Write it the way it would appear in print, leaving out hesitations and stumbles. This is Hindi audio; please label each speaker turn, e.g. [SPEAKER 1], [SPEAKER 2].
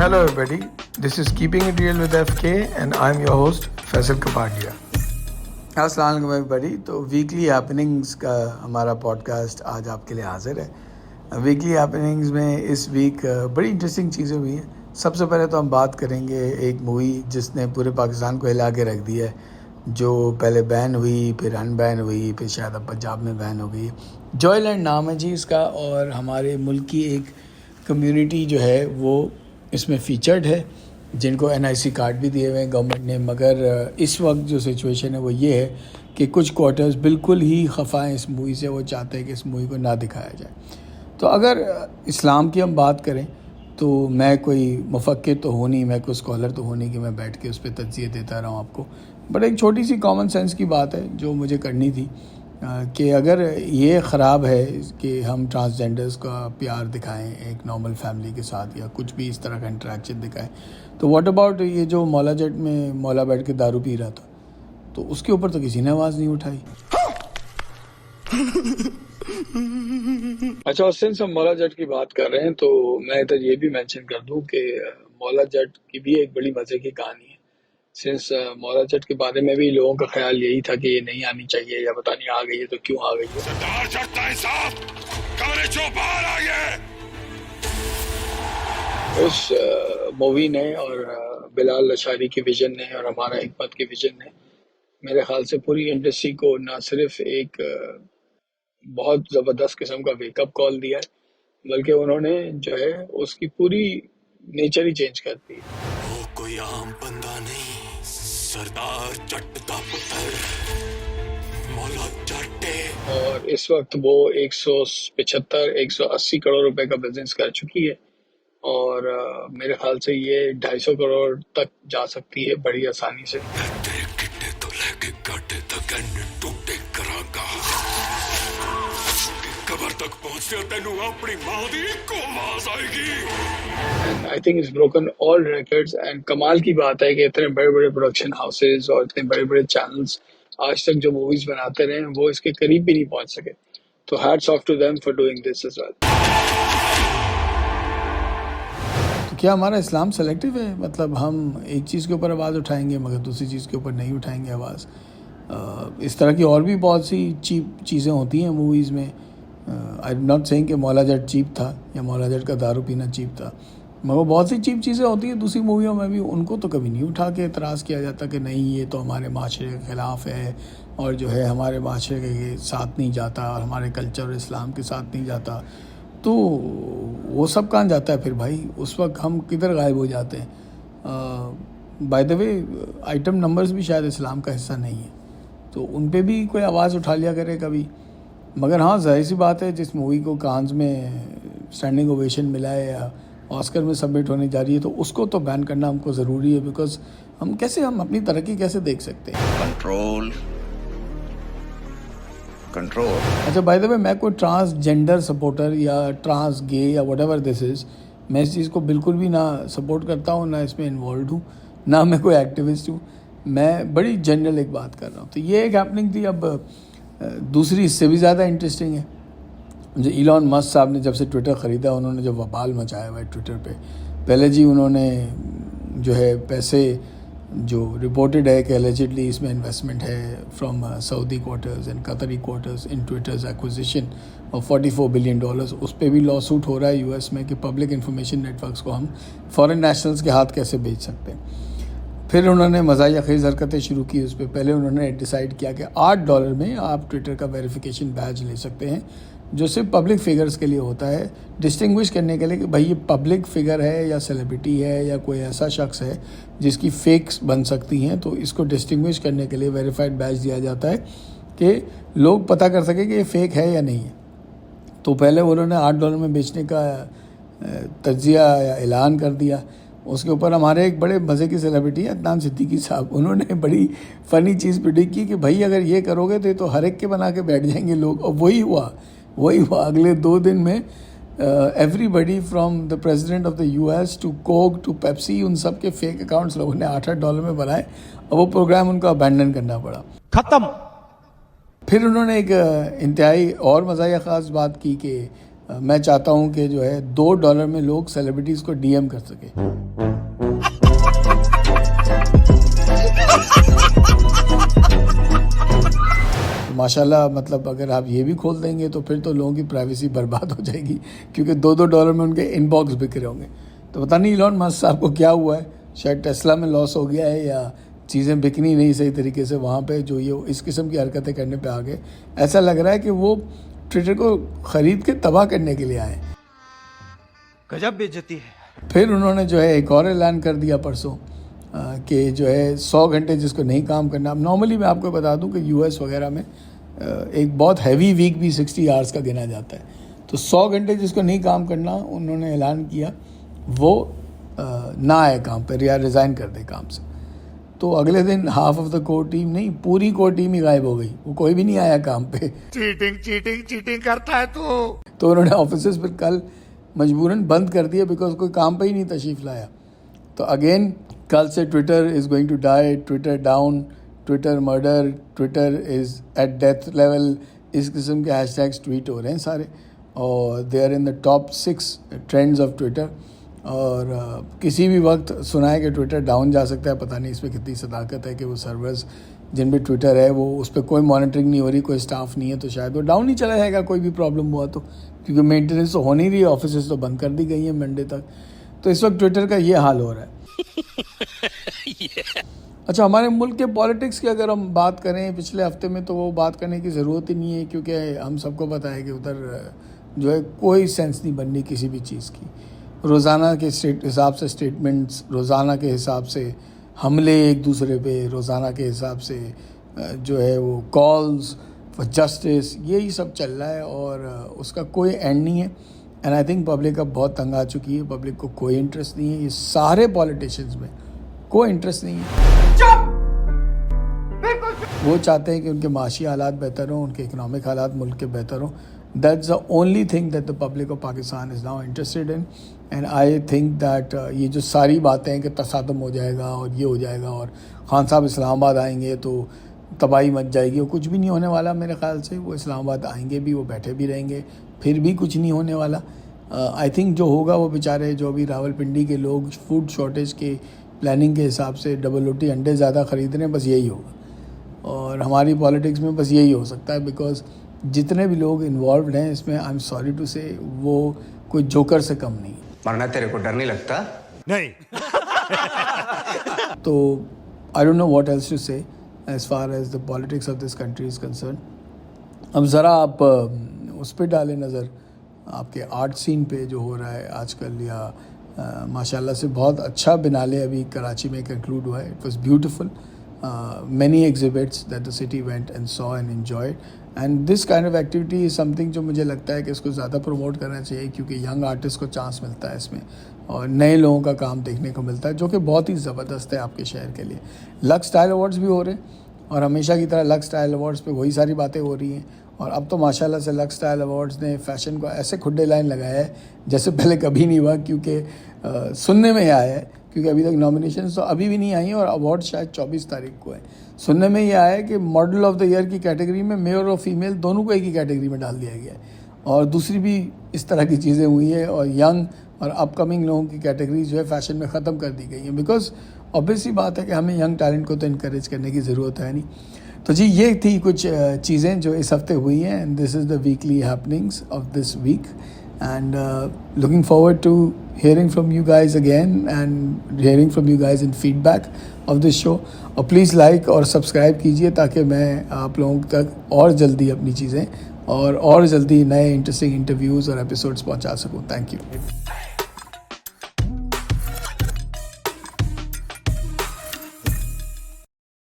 [SPEAKER 1] Hello everybody, this is Keeping It Real with FK and I'm your host Faisal Kapadia. अस्सलाम वालेकुम everybody. तो वीकली हैपनिंग्स का हमारा पॉडकास्ट आज आपके लिए हाजिर है. वीकली हैपनिंग्स में इस वीक बड़ी इंटरेस्टिंग चीज़ें हुई हैं. सबसे पहले तो हम बात करेंगे एक मूवी जिसने पूरे पाकिस्तान को हिला के रख दिया है, जो पहले बैन हुई, फिर अनबैन हुई, फिर शायद अब पंजाब में बैन हो गई. जॉयलैंड नाम है जी इसका, और हमारे मुल्क की एक कम्युनिटी जो है वो इसमें फ़ीचर्ड है, जिनको NIC कार्ड भी दिए हुए हैं गवर्नमेंट ने. मगर इस वक्त जो सिचुएशन है वो ये है कि कुछ क्वार्टर्स बिल्कुल ही खफा हैं इस मूवी से. वो चाहते हैं कि इस मूवी को ना दिखाया जाए. तो अगर इस्लाम की हम बात करें तो मैं कोई मुफक्किर तो हो नहीं, मैं कोई स्कॉलर तो हो नहीं कि मैं बैठ के उस पर तज्ज़िये देता रहा हूँ आपको. बट एक छोटी सी कॉमन सेंस की बात है जो मुझे करनी थी कि अगर ये ख़राब है कि हम ट्रांसजेंडर्स का प्यार दिखाएं एक नॉर्मल फैमिली के साथ या कुछ भी इस तरह का इंटरेक्शन दिखाएं, तो व्हाट अबाउट ये जो मौला जट में मौला बैठ के दारू पी रहा था, तो उसके ऊपर तो किसी ने आवाज़ नहीं उठाई. अच्छा, और सिंस हम मौला जट की बात कर रहे हैं तो मैं इधर ये भी मेंशन कर दूं कि मौला जट की भी एक बड़ी मज़े की कहानी है. सिंस मौला जट के बारे में भी लोगों का ख्याल यही था कि ये नहीं आनी चाहिए या पता नहीं आ गई है तो क्यों आ गई है.
[SPEAKER 2] सरदार जट साहब कमरे चो बाहर आ गए.
[SPEAKER 1] उस मूवी ने और बिलाल लशारी के विजन ने और हमारा हिकमत के विजन ने मेरे ख्याल से पूरी इंडस्ट्री को ना सिर्फ एक बहुत ज़बरदस्त किस्म का वेकअप कॉल दिया है, बल्कि उन्होंने जो है उसकी पूरी नेचर ही चेंज कर दी.
[SPEAKER 2] वो कोई आम बंदा नहीं, सरदार जट का पुत्र मौला जट है.
[SPEAKER 1] और इस वक्त वो 175-180 करोड़ रुपए का बिजनेस कर चुकी है, और मेरे ख्याल से ये 250 करोड़ तक जा सकती है बड़ी आसानी से.
[SPEAKER 2] तेरे किड्डे तो लेके गाटे तक टूटे करांगा. कबर तक पहुंचते तेनू अपनी मां दी को आवाज आएगी.
[SPEAKER 1] I think it's broken all records. And कमाल की बात है कि इतने बड़े बड़े प्रोडक्शन हाउसेज और इतने बड़े बड़े चैनल्स आज तक जो मूवीज बनाते रहे वो इसके करीब भी नहीं पहुंच सके. तो hats off to them for doing this as well. तो क्या हमारा इस्लाम सेलेक्टिव है? मतलब हम एक चीज़ के ऊपर आवाज़ उठाएंगे मगर दूसरी चीज़ के ऊपर नहीं उठाएंगे आवाज़. इस तरह की और भी बहुत सी चीप चीज़ें होती हैं मूवीज़ में. आई एम नॉट सेइंग कि मौला जट चीप था या मौला जट का दारू पीना चीप था, मगर बहुत सी चीप चीज़ें होती हैं दूसरी मूवियों में भी. उनको तो कभी नहीं उठा के एतराज़ किया जाता कि नहीं ये तो हमारे माशरे के ख़िलाफ़ है और जो है हमारे माशरे के साथ नहीं जाता और हमारे कल्चर और इस्लाम के साथ नहीं जाता. तो वो सब कहाँ जाता है फिर भाई? उस वक्त हम किधर गायब हो जाते हैं. By the way item numbers भी शायद इस्लाम का हिस्सा नहीं है, तो उन पे भी कोई आवाज़ उठा लिया करे कभी. मगर हाँ, जाहिर सी बात है जिस मूवी को कांस में स्टैंडिंग ओवेशन मिला है या ऑस्कर में सबमिट होने जा रही है तो उसको तो बैन करना हमको ज़रूरी है. बिकॉज हम अपनी तरक्की कैसे देख सकते हैं? कंट्रोल. अच्छा, बाय द वे मैं कोई ट्रांसजेंडर सपोर्टर या ट्रांस गे या व्हाटएवर दिस इज़, मैं इस चीज़ को बिल्कुल भी ना सपोर्ट करता हूँ, ना इसमें इन्वॉल्व हूँ, ना मैं कोई एक्टिविस्ट हूँ. मैं बड़ी जनरल एक बात कर रहा हूँ. तो ये एक हैपनिंग थी. अब दूसरी इससे भी ज़्यादा इंटरेस्टिंग है. जो इलॉन मस्क साहब ने जब से ट्विटर ख़रीदा, उन्होंने जो वबाल मचाया हुआ है ट्विटर पे. पहले जी उन्होंने जो है पैसे जो रिपोर्टेड है कि एलिजिडली इसमें इन्वेस्टमेंट है from Saudi quarters and Qatari quarters in Twitter's acquisition of $44 billion, उस पर भी लॉ सूट हो रहा है US में कि पब्लिक इन्फॉर्मेशन नेटवर्क्स को हम फॉरेन नेशनल्स के हाथ कैसे बेच सकते हैं. फिर उन्होंने मज़ाहिया ख़ेज़ हरकतें शुरू की उस पर. पहले उन्होंने डिसाइड किया कि $8 में आप ट्विटर का वेरिफिकेशन बैज ले सकते हैं, जो सिर्फ पब्लिक फ़िगर्स के लिए होता है, डिस्टिंग्विश करने के लिए कि भाई ये पब्लिक फ़िगर है या सेलिब्रिटी है या कोई ऐसा शख्स है जिसकी फेक्स बन सकती हैं. तो इसको डिस्टिंग्विश करने के लिए वेरीफाइड बैज दिया जाता है कि लोग पता कर सकें कि ये फ़ेक है या नहीं है. तो पहले उन्होंने $8 में बेचने का तज्ज़िया या ऐलान कर दिया. उसके ऊपर हमारे एक बड़े मज़े की सेलिब्रिटी है अदनान सिद्दीकी साहब, उन्होंने बड़ी फ़नी चीज़ प्रेडिक्ट की कि भाई अगर ये करोगे तो ये तो हर एक के बना के बैठ जाएंगे लोग. और वही हुआ. अगले 2 दिन में everybody from the president of the US to Coke to Pepsi, उन सब के फेक अकाउंट्स लोगों ने $8 में बनाए और वो प्रोग्राम उनको अबैंडन करना पड़ा.
[SPEAKER 3] खत्म.
[SPEAKER 1] फिर उन्होंने एक इंतहाई और मज़ाहिया ख़ास बात की कि मैं चाहता हूँ कि जो है $2 में लोग सेलिब्रिटीज़ को DM कर सके। माशाल्लाह, मतलब अगर आप ये भी खोल देंगे तो फिर तो लोगों की प्राइवेसी बर्बाद हो जाएगी, क्योंकि $2 में उनके इनबॉक्स बिक रहे होंगे। तो पता नहीं इलॉन मस्क साहब को क्या हुआ है, शायद टेस्ला में लॉस हो गया है या चीज़ें बिकनी नहीं सही तरीके से वहाँ पे, जो ये इस किस्म की हरकतें करने पे आ गए। ऐसा लग रहा है कि वो ट्विटर को ख़रीद के तबाह करने के लिए आए।
[SPEAKER 3] गजब बेइज्जती है।
[SPEAKER 1] फिर उन्होंने जो है एक और ऐलान कर दिया परसों कि जो है 100 घंटे जिसको नहीं काम करना। अब नॉर्मली मैं आपको बता दूं कि US वगैरह में एक बहुत हैवी वीक भी 60 आवर्स का गिना जाता है। तो 100 घंटे जिसको नहीं काम करना, उन्होंने ऐलान किया वो ना आए काम पर या रिज़ाइन कर दे काम से। तो अगले दिन half of the core team नहीं, पूरी कोर टीम ही गायब हो गई, वो कोई भी नहीं आया काम पे।
[SPEAKER 3] चीटिंग करता है तू।
[SPEAKER 1] तो उन्होंने ऑफिस फिर कल मजबूरन बंद कर दिया, बिकॉज कोई काम पे ही नहीं तशरीफ़ लाया। तो अगेन कल से Twitter is going to die, Twitter down, Twitter murder, Twitter is at death level, इस किस्म के हैशटैग्स ट्वीट हो रहे हैं सारे, और they are in the top 6 trends of Twitter. और किसी भी वक्त सुना है कि ट्विटर डाउन जा सकता है। पता नहीं इसमें कितनी सदाकत है कि वो सर्वर्स जिन भी ट्विटर है वो उस पर कोई मॉनिटरिंग नहीं हो रही, कोई स्टाफ नहीं है, तो शायद वो डाउन ही चला जाएगा कोई भी प्रॉब्लम हुआ तो, क्योंकि मेंटेनेंस तो हो नहीं रही है, ऑफिस तो बंद कर दी गई हैं मंडे तक। तो इस वक्त ट्विटर का ये हाल हो रहा है। अच्छा, हमारे मुल्क के पॉलिटिक्स की अगर हम बात करें पिछले हफ्ते में, तो वो बात करने की ज़रूरत ही नहीं है, क्योंकि हम सबको पता है कि उधर जो है कोई सेंस नहीं बननी किसी भी चीज़ की। रोज़ाना के हिसाब से स्टेटमेंट्स, रोज़ाना के हिसाब से हमले एक दूसरे पे, रोज़ाना के हिसाब से जो है वो कॉल्स फॉर जस्टिस, यही सब चल रहा है और उसका कोई एंड नहीं है। एंड आई थिंक पब्लिक अब बहुत तंग आ चुकी है, पब्लिक को कोई इंटरेस्ट नहीं है, ये सारे पॉलिटिशियंस में कोई इंटरेस्ट नहीं है। वो चाहते हैं कि उनके माशी हालात बेहतर हों, उनके इकनॉमिक हालात मुल्क के बेहतर हों। That's the only thing that the public of Pakistan is now interested in, and I think that ये जो सारी बातें हैं कि तसादम हो जाएगा और ये हो जाएगा और खान साहब इस्लामाबाद आएंगे तो तबाही मच जाएगी, वो कुछ भी नहीं होने वाला मेरे ख्याल से। वो इस्लामाबाद आएंगे भी, वो बैठे भी रहेंगे, फिर भी कुछ नहीं होने वाला। आई थिंक जो होगा वो बेचारे जो भी रावलपिंडी के लोग फूड शॉर्टेज के प्लानिंग के हिसाब से डबल रोटी अंडे ज़्यादा ख़रीद रहे हैं, बस यही होगा। और हमारी पॉलिटिक्स में बस यही हो सकता है, बिकॉज जितने भी लोग इन्वॉल्व हैं इसमें, आई एम सॉरी टू से, वो कोई जोकर से कम नहीं।
[SPEAKER 4] मरना तेरे को डर नहीं लगता?
[SPEAKER 3] नहीं।
[SPEAKER 1] तो I don't know what else to say as far as the politics of this country is concern. अब ज़रा आप उस पर डालें नज़र, आपके आर्ट सीन पे जो हो रहा है आजकल, या माशाल्लाह से बहुत अच्छा बिनाले अभी कराची में कंक्लूड हुआ है। It was beautiful, many exhibits that the city went and saw and enjoyed, and this kind of activity is something जो मुझे लगता है कि इसको ज़्यादा प्रमोट करना चाहिए, क्योंकि यंग आर्टिस्ट को चांस मिलता है इसमें और नए लोगों का काम देखने को मिलता है, जो कि बहुत ही ज़बरदस्त है आपके शहर के लिए। लक्स स्टाइल अवार्ड्स भी हो रहे हैं और हमेशा की तरह लक्स स्टाइल अवार्ड्स पे वही सारी बातें हो रही हैं। और अब तो माशाल्लाह से लक्स स्टाइल अवार्ड्स ने फ़ैशन को ऐसे खुड्डे लाइन लगाया है जैसे पहले कभी नहीं हुआ, क्योंकि सुनने में आया है, क्योंकि अभी तक नॉमिनेशंस तो अभी भी नहीं आई हैं और अवार्ड शायद 24 तारीख को है। सुनने में ये आया है कि मॉडल ऑफ द ईयर की कैटेगरी में मेल और फीमेल दोनों को एक ही कैटेगरी में डाल दिया गया है, और दूसरी भी इस तरह की चीज़ें हुई है, और यंग और अपकमिंग लोगों की कैटेगरी जो है फैशन में ख़त्म कर दी गई है, बिकॉज ऑब्वियसली बात है कि हमें यंग टैलेंट को तो इनकरेज करने की ज़रूरत है नहीं। तो जी, ये थी कुछ चीज़ें जो इस हफ्ते हुई हैं, and this is the weekly happenings of this week, and looking forward to hearing from you guys again and hearing from you guys in feedback of this show. और प्लीज़ लाइक और सब्सक्राइब कीजिए ताकि मैं आप लोगों तक और जल्दी अपनी चीज़ें और जल्दी नए इंटरेस्टिंग इंटरव्यूज़ और एपिसोड्स पहुंचा सकूं। Thank you.